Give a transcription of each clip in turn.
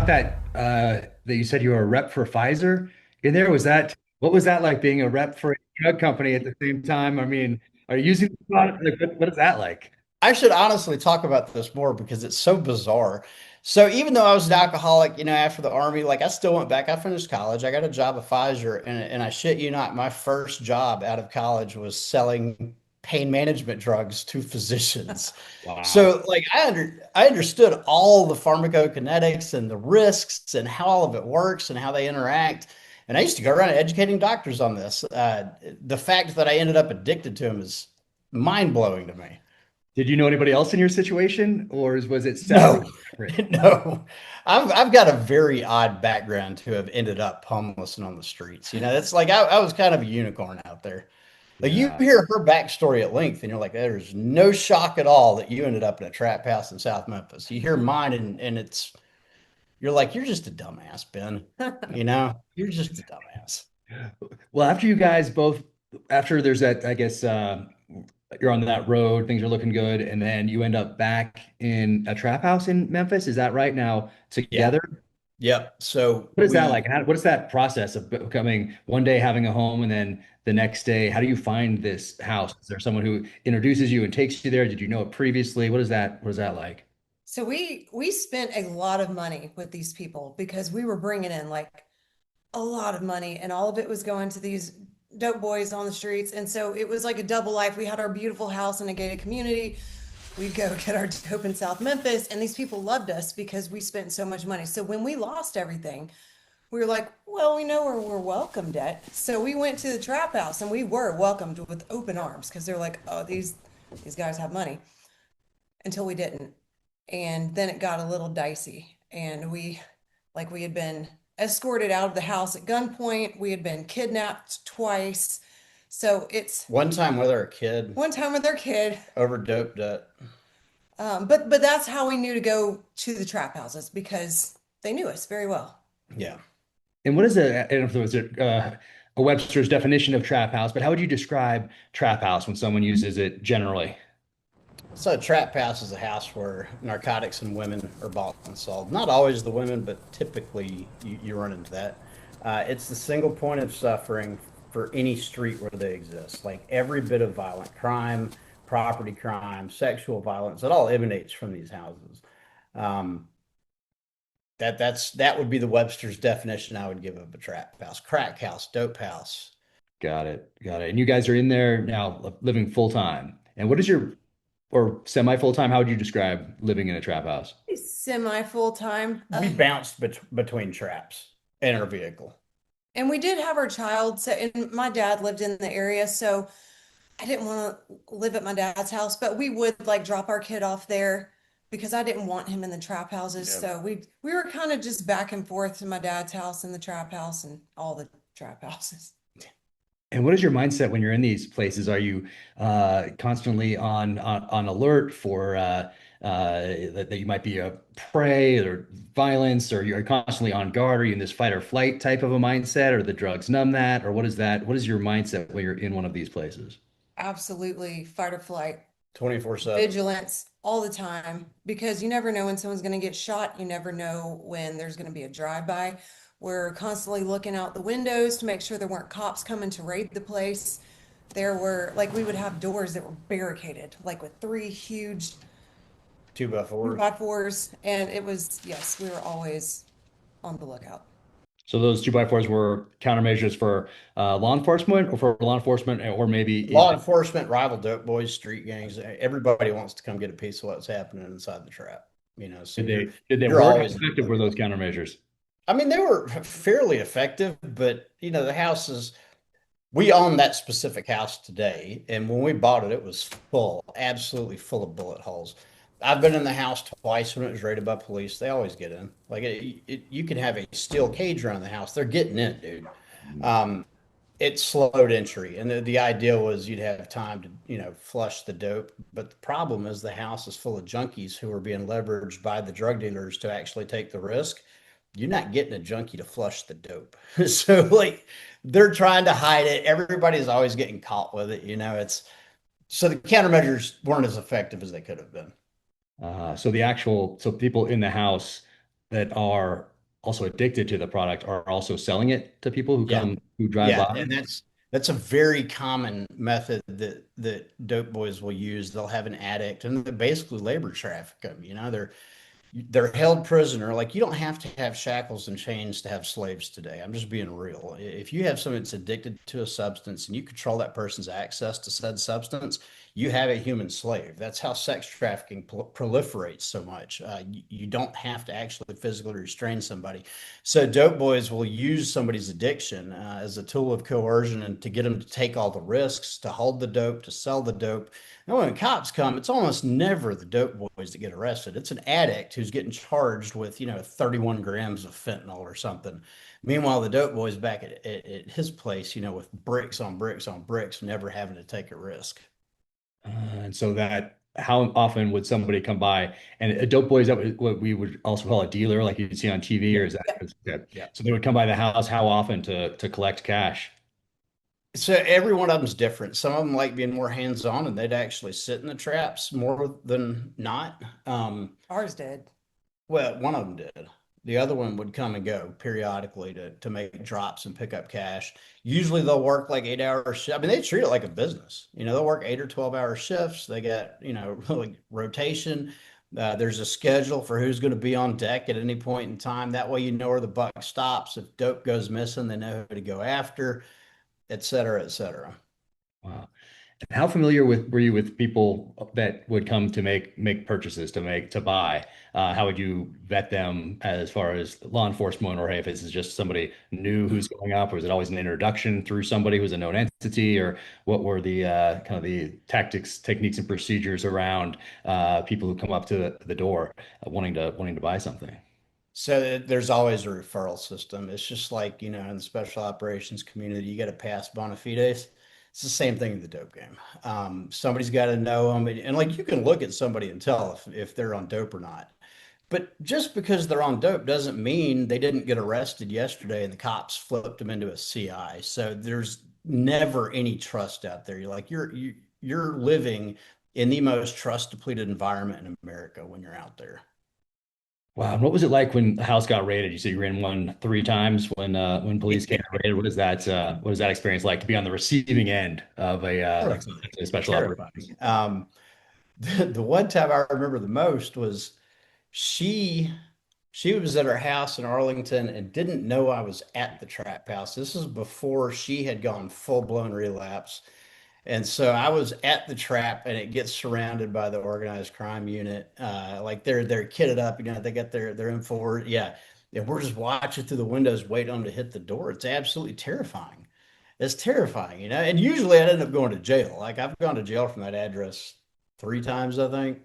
forgot that you said you were a rep for Pfizer in there. Was that what was that like being a rep for a drug company at the same time? I mean, are you using the product? Like, what is that like? I should honestly talk about this more because it's so bizarre. So even though I was an alcoholic, after the army, like I still went back. I finished college. I got a job at Pfizer, and I shit you not, my first job out of college was selling pain management drugs to physicians. Wow. So like I understood all the pharmacokinetics and the risks and how all of it works and how they interact. And I used to go around educating doctors on this. The fact that I ended up addicted to them is mind blowing to me. Did you know anybody else in your situation, or was it separate? No, Separate? no. I've got a very odd background to have ended up homeless and on the streets. It's like I was kind of a unicorn out there. Like you Yeah. hear her backstory at length, and you're like, there's no shock at all that you ended up in a trap house in South Memphis. You hear mine, and you're like, you're just a dumbass, Ben. You're just a dumbass. Well, after you guys both, after there's that, I guess you're on that road, things are looking good, and then you end up back in a trap house in Memphis. Is that right now Yeah. together? Yep. So What is that like? What is that process of becoming one day having a home and then the next day? How do you find this house? Is there someone who introduces you and takes you there? Did you know it previously? What is that like? So we spent a lot of money with these people because we were bringing in like a lot of money and all of it was going to these dope boys on the streets. And so it was like a double life. We had our beautiful house in a gated community. We'd go get our dope in South Memphis and these people loved us because we spent so much money. So when we lost everything, we were like, well, we know where we're welcomed at. So we went to the trap house and we were welcomed with open arms because they're like, oh, these guys have money until we didn't. And then it got a little dicey. And we had been escorted out of the house at gunpoint. We had been kidnapped twice. So it's one time with our kid one time with their kid. overdoped it. But that's how we knew to go to the trap houses because they knew us very well. Yeah. And what is I don't know if it was a Webster's definition of trap house, but how would you describe trap house when someone uses it generally? So a trap house is a house where narcotics and women are bought and sold. Not always the women, but typically you run into that. It's the single point of suffering for any street where they exist. Like every bit of violent crime, property crime, sexual violence, it all emanates from these houses. Um, that would be the Webster's definition I would give of a trap house, crack house, dope house. Got it. Got it. And you guys are in there now living full time. And what is your or semi full time? How would you describe living in a trap house? Semi full time. We bounced between traps and our vehicle. And we did have our child. So, and my dad lived in the area. So I didn't want to live at my dad's house, but we would like drop our kid off there because I didn't want him in the trap houses. Yeah. So we were kind of just back and forth to my dad's house and the trap house and all the trap houses. And what is your mindset when you're in these places? Are you constantly on alert for that you might be a prey or violence, or you're constantly on guard? Are you in this fight or flight type of a mindset, or the drugs numb that, or what is that? What is your mindset when you're in one of these places? Absolutely fight or flight, 24/7. vigilance all the time because you never know when someone's going to get shot. You never know when there's going to be a drive-by. We're constantly looking out the windows to make sure there weren't cops coming to raid the place. There were like we would have doors that were barricaded, like with three huge Two by two fours. by fours, and it was yes, we were always on the lookout. So those two by fours were countermeasures for law enforcement, or for law enforcement, or maybe Law enforcement, rival dope boys, street gangs. Everybody wants to come get a piece of what's happening inside the trap. So did they you're work? How always on the effective were those lookout. countermeasures? I mean, they were fairly effective, but the houses we own that specific house today, and when we bought it, it was full, absolutely full of bullet holes. I've been in the house twice when it was raided by police. They always get in. Like you can have a steel cage around the house. They're getting in, dude. Um, it slowed entry, and the idea was you'd have time to flush the dope. But the problem is the house is full of junkies who are being leveraged by the drug dealers to actually take the risk. You're not getting a junkie to flush the dope. So like they're trying to hide it. Everybody's always getting caught with it. It's so the countermeasures weren't as effective as they could have been. So people in the house that are also addicted to the product are also selling it to people Yeah. who drive Yeah, by. and that's a very common method that dope boys will use. They'll have an addict and they basically labor traffic them. They're held prisoner. Like you don't have to have shackles and chains to have slaves today. I'm just being real. If you have someone that's addicted to a substance and you control that person's access to said substance, you have a human slave. That's how sex trafficking proliferates so much. You don't have to actually physically restrain somebody. So dope boys will use somebody's addiction as a tool of coercion and to get them to take all the risks, to hold the dope, to sell the dope. And when cops come, it's almost never the dope boys that get arrested. It's an addict who's getting charged with, 31 grams of fentanyl or something. Meanwhile, the dope boy's back at his place, with bricks on bricks on bricks, never having to take a risk. And so that how often would somebody come by and a dope boy is that what we would also call a dealer, like you'd see on TV, Yeah. or is that yeah. Yeah. So they would come by the house how often to collect cash? So every one of them's different. Some of them like being more hands-on and they'd actually sit in the traps more than not. Ours did. Well, one of them did. The other one would come and go periodically to make drops and pick up cash. Usually they'll work like 8 hour shifts. I mean, they treat it like a business. They'll work 8 or 12 hour shifts. They got, like rotation. There's a schedule for who's going to be on deck at any point in time. That way, you know where the buck stops. If dope goes missing, they know who to go after, et cetera, et cetera. Wow. And how familiar were you with people that would come to make purchases to buy? How would you vet them as far as law enforcement, or hey, if this is just somebody new who's going up, or is it always an introduction through somebody who's a known entity, or what were the kind of the tactics, techniques, and procedures around people who come up to the door wanting to buy something? So there's always a referral system. It's just like, in the special operations community, you got to pass bona fides. It's the same thing in the dope game. Somebody's got to know them. And like you can look at somebody and tell if they're on dope or not. But just because they're on dope doesn't mean they didn't get arrested yesterday and the cops flipped them into a CI. So there's never any trust out there. You're living in the most trust depleted environment in America when you're out there. Wow. And what was it like when the house got raided? You said you ran one three times when police came and raided. What is that experience like to be on the receiving end of Terrifying. a special operations? Terrifying. The one time I remember the most was she she was at her house in Arlington and didn't know I was at the trap house. This is before she had gone full blown relapse. And so I was at the trap and it gets surrounded by the organized crime unit. Like they're kitted up, they got their info. Yeah. And we're just watching through the windows, waiting on them to hit the door. It's absolutely terrifying. It's terrifying, And usually I'd end up going to jail. Like I've gone to jail from that address 3 times, I think.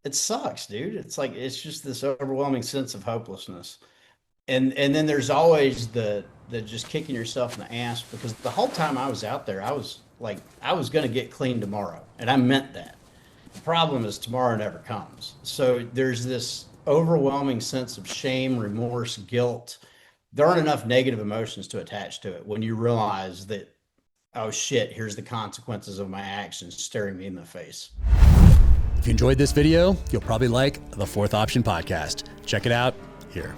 It sucks, dude. It's like it's just this overwhelming sense of hopelessness. And then there's always the just kicking yourself in the ass because the whole time I was out there, I was like I was gonna get clean tomorrow. And I meant that. The problem is tomorrow never comes. So there's this overwhelming sense of shame, remorse, guilt. There aren't enough negative emotions to attach to it when you realize that, oh shit, here's the consequences of my actions staring me in the face. If you enjoyed this video, you'll probably like the Fourth Option podcast. Check it out here.